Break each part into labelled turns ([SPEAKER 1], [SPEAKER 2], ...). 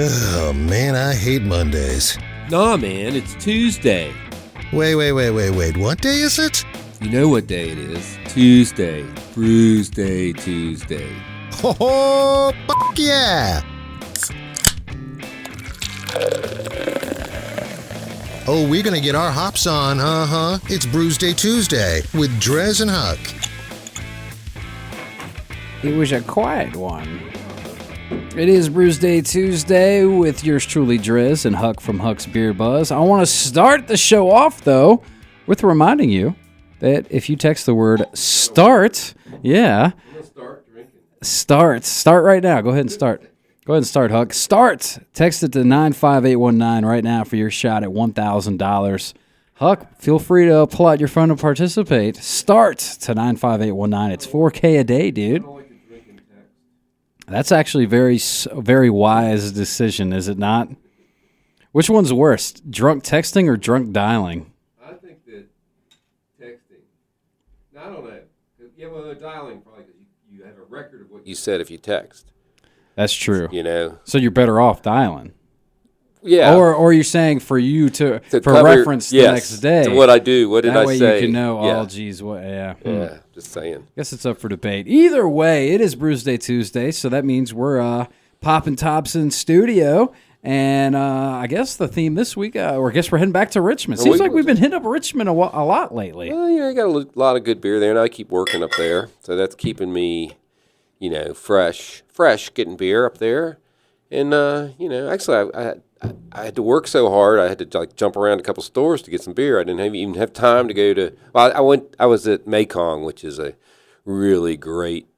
[SPEAKER 1] Oh, man, I hate Mondays.
[SPEAKER 2] Nah, man, it's Tuesday.
[SPEAKER 1] Wait. What day is it?
[SPEAKER 2] You know what day it is. Tuesday. Brewsday Tuesday.
[SPEAKER 1] Oh, fuck yeah! Oh, we're gonna get our hops on, It's Brewsday Tuesday with DreZ and Huck.
[SPEAKER 3] It was a quiet one. It is Brewsday Tuesday with yours truly, DreZ and Huck from Huck's Beer Buzz. I want to start the show off, though, with reminding you that if you text the word START, start right now. Go ahead and start. Go ahead and start, Huck. Start. Text it to 95819 right now for your shot at $1,000. Huck, feel free to pull out your phone and participate. Start to 95819. It's $4K a day, dude. That's actually very wise decision, is it not? Which one's worse, drunk texting or drunk dialing?
[SPEAKER 2] I think that texting. No, I don't know. Yeah, well, dialing probably because you have a record of what you said if you text.
[SPEAKER 3] That's true.
[SPEAKER 2] You know.
[SPEAKER 3] So you're better off dialing.
[SPEAKER 2] Yeah.
[SPEAKER 3] Or you're saying for you to for
[SPEAKER 2] cover,
[SPEAKER 3] reference the next day.
[SPEAKER 2] To what I do. What did I say?
[SPEAKER 3] That way you can know, oh, geez, what, yeah.
[SPEAKER 2] Yeah, just saying.
[SPEAKER 3] Guess it's up for debate. Either way, it is Brewsday Tuesday, so that means we're popping tops in studio. And I guess the theme this week, or I guess we're heading back to Richmond. Seems like we've been hitting up Richmond a lot lately.
[SPEAKER 2] Well, yeah, I got a lot of good beer there, and I keep working up there. So that's keeping me, fresh getting beer up there. And, actually I had to work so hard. I had to jump around a couple stores to get some beer. I didn't even have time to go to. Well, I was at Mekong, which is a really great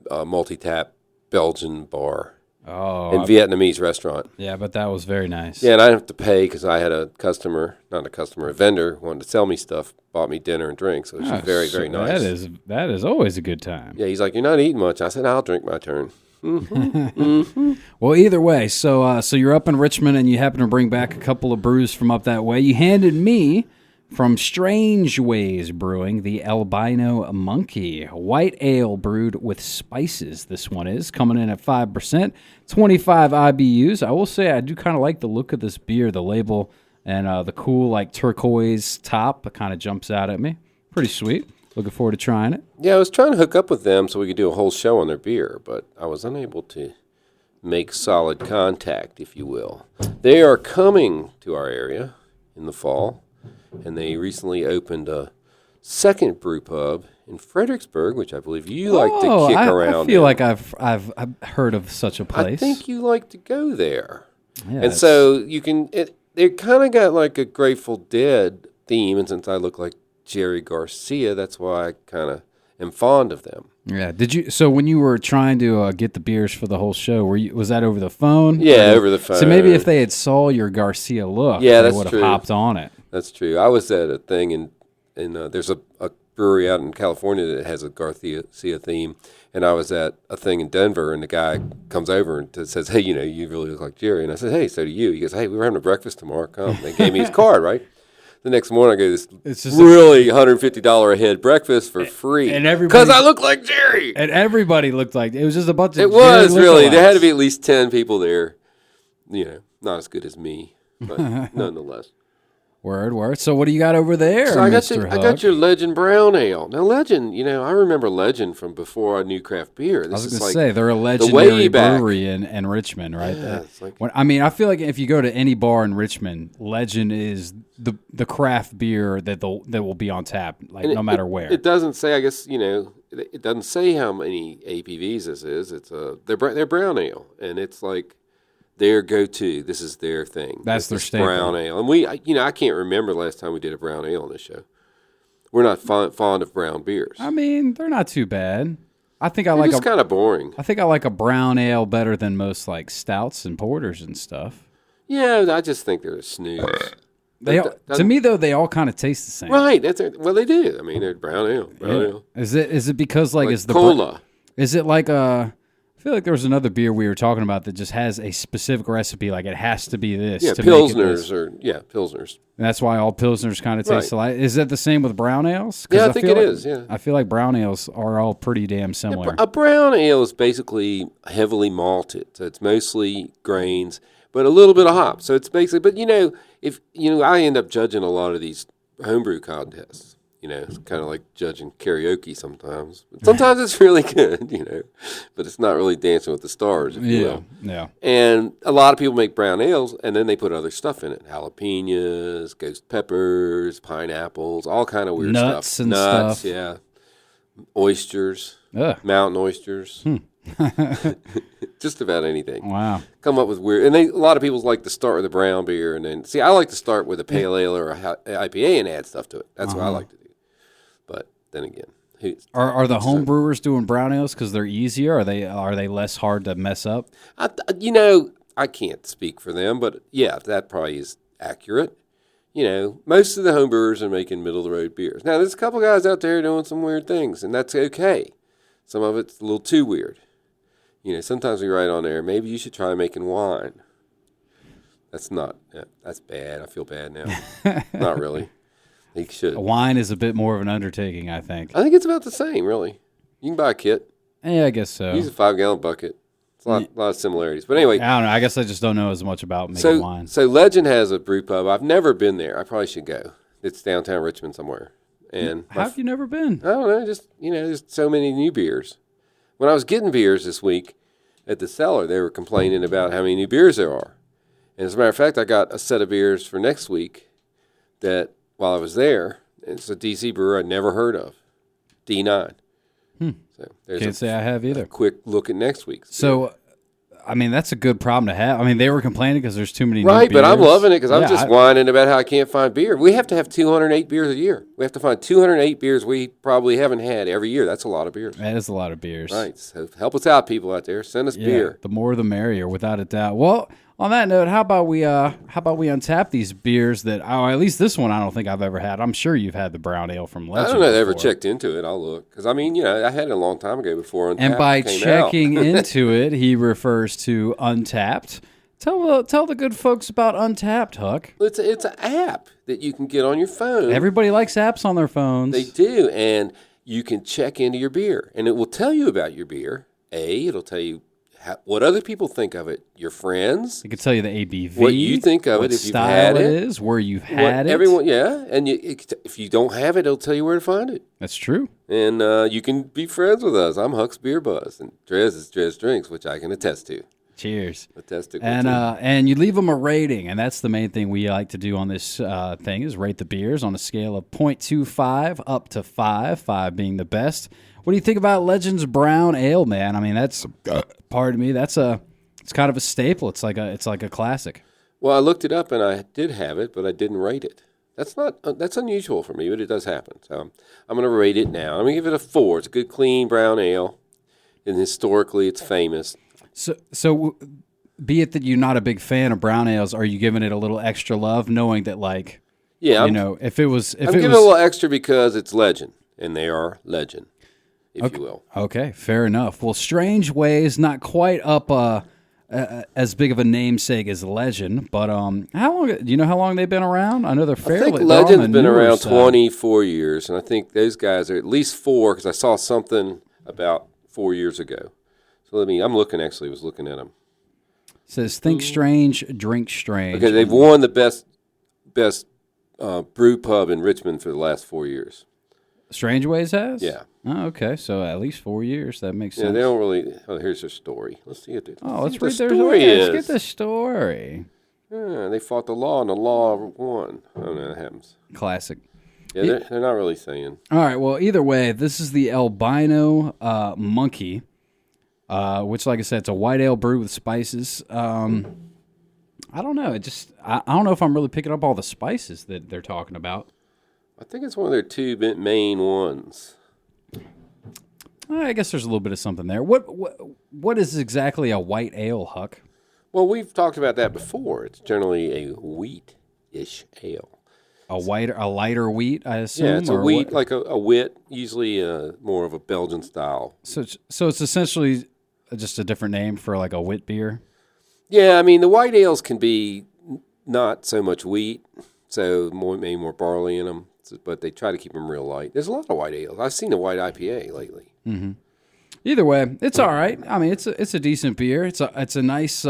[SPEAKER 2] multi-tap Belgian bar and Vietnamese restaurant.
[SPEAKER 3] Yeah, but that was very nice.
[SPEAKER 2] Yeah, and I didn't have to pay because I had a vendor wanted to sell me stuff, bought me dinner and drinks. So it was very, very nice.
[SPEAKER 3] That is always a good time.
[SPEAKER 2] Yeah, he's like, "You're not eating much." I said, "I'll drink my turn." Mm-hmm.
[SPEAKER 3] Well, either way, so you're up in Richmond and you happen to bring back a couple of brews from up that way. You handed me from Strange Ways Brewing the Albino Monkey white ale brewed with spices. This one is coming in at 5%, 25 IBUs. I will say I do kind of like the look of this beer, the label and the cool turquoise top. It kind of jumps out at me. Pretty sweet. Looking forward to trying it.
[SPEAKER 2] Yeah, I was trying to hook up with them so we could do a whole show on their beer, but I was unable to make solid contact, if you will. They are coming to our area in the fall, and they recently opened a second brew pub in Fredericksburg, which I believe you like to kick around.
[SPEAKER 3] I feel like I've heard of such a place.
[SPEAKER 2] I think you like to go there.
[SPEAKER 3] Yeah,
[SPEAKER 2] and so you can. They kind of got like a Grateful Dead theme, and since I look like Jerry Garcia, that's why I kind of am fond of them.
[SPEAKER 3] Yeah. Did you? So when you were trying to get the beers for the whole show, was that over the phone?
[SPEAKER 2] Yeah, over the phone.
[SPEAKER 3] So maybe if they had saw your Garcia look, they would have hopped on it.
[SPEAKER 2] That's true. I was at a thing in there's a brewery out in California that has a Garcia theme, and I was at a thing in Denver, and the guy comes over and says, "Hey, you really look like Jerry." And I said, "Hey, so do you?" He goes, "Hey, we were having a breakfast tomorrow. Come." And they gave me his card, right? The next morning, I go to this really $150 a head breakfast for free. Because I look like Jerry.
[SPEAKER 3] And everybody looked like it was just a bunch of
[SPEAKER 2] It was really. There had to be at least 10 people there. Not as good as me, but nonetheless.
[SPEAKER 3] Word. So what do you got over there,
[SPEAKER 2] So
[SPEAKER 3] Mr. Huck?
[SPEAKER 2] I got your Legend Brown Ale. Now, Legend, I remember Legend from before I knew craft beer.
[SPEAKER 3] I was going to say, they're a legendary brewery in Richmond, right?
[SPEAKER 2] Yeah,
[SPEAKER 3] I feel like if you go to any bar in Richmond, Legend is the craft beer that will be on tap, no matter where.
[SPEAKER 2] It doesn't say, I guess, it doesn't say how many APVs this is. It's they're brown ale, and it's like their go-to. This is their thing.
[SPEAKER 3] That's their staple.
[SPEAKER 2] Brown ale. And I can't remember the last time we did a brown ale on this show. We're not fond of brown beers.
[SPEAKER 3] They're not too bad. I think
[SPEAKER 2] it's kind of boring.
[SPEAKER 3] I think I like a brown ale better than most stouts and porters and stuff.
[SPEAKER 2] Yeah, I just think they're a snooze.
[SPEAKER 3] To me though, they all kind of taste the same.
[SPEAKER 2] Right. Well, they do. They're brown ale. Ale.
[SPEAKER 3] Is it because is the
[SPEAKER 2] cola?
[SPEAKER 3] Is it like a I feel like there was another beer we were talking about that just has a specific recipe, like it has to be this.
[SPEAKER 2] Yeah,
[SPEAKER 3] to make it
[SPEAKER 2] Pilsners
[SPEAKER 3] this.
[SPEAKER 2] Pilsners.
[SPEAKER 3] And that's why all Pilsners kind of taste alike. Is that the same with brown ales?
[SPEAKER 2] Yeah, I think it is, yeah.
[SPEAKER 3] I feel like brown ales are all pretty damn similar.
[SPEAKER 2] A brown ale is basically heavily malted, so it's mostly grains, but a little bit of hop. So it's basically, but I end up judging a lot of these homebrew contests. It's kind of like judging karaoke sometimes. But sometimes it's really good, but it's not really Dancing with the Stars, if you will.
[SPEAKER 3] Yeah.
[SPEAKER 2] And a lot of people make brown ales, and then they put other stuff in it. Jalapenos, ghost peppers, pineapples, all kind of weird
[SPEAKER 3] Nuts
[SPEAKER 2] stuff.
[SPEAKER 3] And
[SPEAKER 2] Nuts,
[SPEAKER 3] stuff.
[SPEAKER 2] yeah. Oysters,
[SPEAKER 3] Ugh.
[SPEAKER 2] mountain oysters. Just about anything.
[SPEAKER 3] Wow.
[SPEAKER 2] Come up with weird. And a lot of people like to start with a brown beer, and then, I like to start with a pale ale or a IPA and add stuff to it. That's what I like to do. But then again,
[SPEAKER 3] are the home brewers doing brown ales because they're easier? Are they less hard to mess up?
[SPEAKER 2] I can't speak for them, but yeah, that probably is accurate. Most of the home brewers are making middle of the road beers. Now, there's a couple guys out there doing some weird things, and that's okay. Some of it's a little too weird. Sometimes we write on there, maybe you should try making wine. That's bad. I feel bad now. Not really. You should.
[SPEAKER 3] Wine is a bit more of an undertaking, I think.
[SPEAKER 2] I think it's about the same, really. You can buy a kit.
[SPEAKER 3] Yeah, I guess so.
[SPEAKER 2] Use a 5-gallon bucket. It's a lot of similarities. But anyway.
[SPEAKER 3] I don't know. I guess I just don't know as much about making wine.
[SPEAKER 2] So Legend has a brew pub. I've never been there. I probably should go. It's downtown Richmond somewhere. And
[SPEAKER 3] how have you never been?
[SPEAKER 2] I don't know. Just, there's so many new beers. When I was getting beers this week at the cellar, they were complaining about how many new beers there are. And as a matter of fact, I got a set of beers for next week that, while I was there, it's a DC brewer I'd never heard of, D9. So
[SPEAKER 3] Can't say I have either.
[SPEAKER 2] A quick look at next week's.
[SPEAKER 3] So, I mean, that's a good problem to have. I mean, they were complaining because there's too many new
[SPEAKER 2] Right, but I'm
[SPEAKER 3] beers.
[SPEAKER 2] loving it because I'm just whining about how I can't find beer. We have to have 208 beers a year. We have to find 208 beers we probably haven't had every year. That's a lot of beers.
[SPEAKER 3] That is a lot of beers.
[SPEAKER 2] Right. So help us out, people out there. Send us beer.
[SPEAKER 3] The more the merrier, without a doubt. Well, on that note, how about we untap these beers that at least this one I don't think I've ever had. I'm sure you've had the brown ale from Legend.
[SPEAKER 2] I don't know. I ever
[SPEAKER 3] before.
[SPEAKER 2] checked into it. I'll look because I had it a long time ago before Untapped
[SPEAKER 3] And by
[SPEAKER 2] came
[SPEAKER 3] checking
[SPEAKER 2] out.
[SPEAKER 3] into it, he refers to Untapped. Tell the good folks about Untapped, Huck.
[SPEAKER 2] It's an app that you can get on your phone.
[SPEAKER 3] Everybody likes apps on their phones.
[SPEAKER 2] They do, and you can check into your beer, and it will tell you about your beer. It'll tell you what other people think of it, your friends.
[SPEAKER 3] It can tell you the ABV,
[SPEAKER 2] what you think of it if you've had it,
[SPEAKER 3] is, where you've had it.
[SPEAKER 2] Everyone, yeah, and if you don't have it, it'll tell you where to find it.
[SPEAKER 3] That's true.
[SPEAKER 2] And you can be friends with us. I'm Huck's Beer Buzz, and DreZ is DreZ Drinks, which I can attest to.
[SPEAKER 3] Cheers.
[SPEAKER 2] And
[SPEAKER 3] you leave them a rating, and that's the main thing we like to do on this thing is rate the beers on a scale of 0.25 up to 5, 5 being the best. What do you think about Legend's Brown Ale, man? I mean, that's pardon me, it's kind of a staple. It's like a classic.
[SPEAKER 2] Well, I looked it up and I did have it, but I didn't rate it. That's unusual for me, but it does happen. So I'm going to rate it now. I'm going to give it a 4. It's a good, clean brown ale, and historically, it's famous.
[SPEAKER 3] So, be it that you're not a big fan of brown ales, are you giving it a little extra love, knowing that, like,
[SPEAKER 2] yeah,
[SPEAKER 3] if it was,
[SPEAKER 2] I'm giving it a little extra because it's Legend, and they are Legend, if you will.
[SPEAKER 3] Okay, fair enough. Well, Strange Ways, not quite up as big of a namesake as Legend, but how long? Do you know how long they've been around? I know they're fairly.
[SPEAKER 2] I think Legend's been around 24 years, and I think those guys are at least 4 because I saw something about 4 years ago. So I'm looking at them.
[SPEAKER 3] It says think strange, drink strange.
[SPEAKER 2] Okay, they've won the best brew pub in Richmond for the last 4 years.
[SPEAKER 3] Strange Ways has?
[SPEAKER 2] Yeah.
[SPEAKER 3] Oh, okay, so at least 4 years. That makes sense.
[SPEAKER 2] Yeah, they don't really. Oh, here's their story. Let's see what
[SPEAKER 3] let's read
[SPEAKER 2] their
[SPEAKER 3] their
[SPEAKER 2] story is.
[SPEAKER 3] Let's get the story.
[SPEAKER 2] Yeah, they fought the law, and the law won. Oh no, that happens.
[SPEAKER 3] Classic.
[SPEAKER 2] Yeah, they're not really saying.
[SPEAKER 3] All right. Well, either way, this is the albino monkey. Which, like I said, it's a white ale brewed with spices. I don't know. I don't know if I'm really picking up all the spices that they're talking about.
[SPEAKER 2] I think it's one of their 2 main ones.
[SPEAKER 3] I guess there's a little bit of something there. What is exactly a white ale, Huck?
[SPEAKER 2] Well, we've talked about that before. It's generally a wheat-ish ale.
[SPEAKER 3] A lighter wheat, I assume.
[SPEAKER 2] Yeah, it's a wheat, like a wit, usually more of a Belgian style.
[SPEAKER 3] So it's essentially just a different name for like a wit beer?
[SPEAKER 2] Yeah, I mean the white ales can be not so much wheat, so maybe more barley in them, but they try to keep them real light. There's a lot of white ales. I've seen a white IPA lately.
[SPEAKER 3] Mm-hmm. Either way, it's all right. I mean, it's a decent beer. It's a nice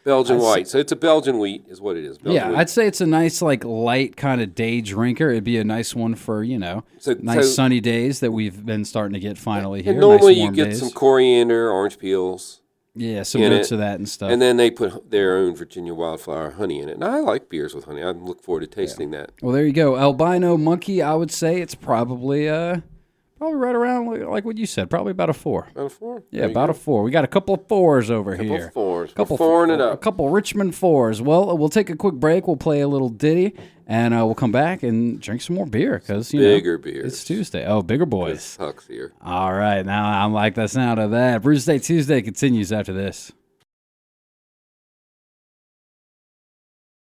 [SPEAKER 2] Belgian white. So it's a Belgian wheat, is what it is. Belgian wheat.
[SPEAKER 3] I'd say it's a nice like light kind of day drinker. It'd be a nice one for nice sunny days that we've been starting to get finally here.
[SPEAKER 2] And normally
[SPEAKER 3] nice
[SPEAKER 2] you get
[SPEAKER 3] days.
[SPEAKER 2] some coriander, orange peels.
[SPEAKER 3] Yeah, some notes of that and stuff.
[SPEAKER 2] And then they put their own Virginia wildflower honey in it. And I like beers with honey. I look forward to tasting that.
[SPEAKER 3] Well, there you go. Albino Monkey, I would say it's probably right around like what you said, probably about a 4.
[SPEAKER 2] About a 4?
[SPEAKER 3] Yeah, about a 4. We got a couple of 4s over here.
[SPEAKER 2] A couple of 4s.
[SPEAKER 3] Couple
[SPEAKER 2] 4ing it up.
[SPEAKER 3] A couple Richmond 4s. Well, we'll take a quick break. We'll play a little ditty, and we'll come back and drink some more beer because
[SPEAKER 2] bigger beers.
[SPEAKER 3] It's Tuesday. Oh, bigger boys.
[SPEAKER 2] Huck's here.
[SPEAKER 3] All right, now I like the sound of that. Brewsday Tuesday continues after this.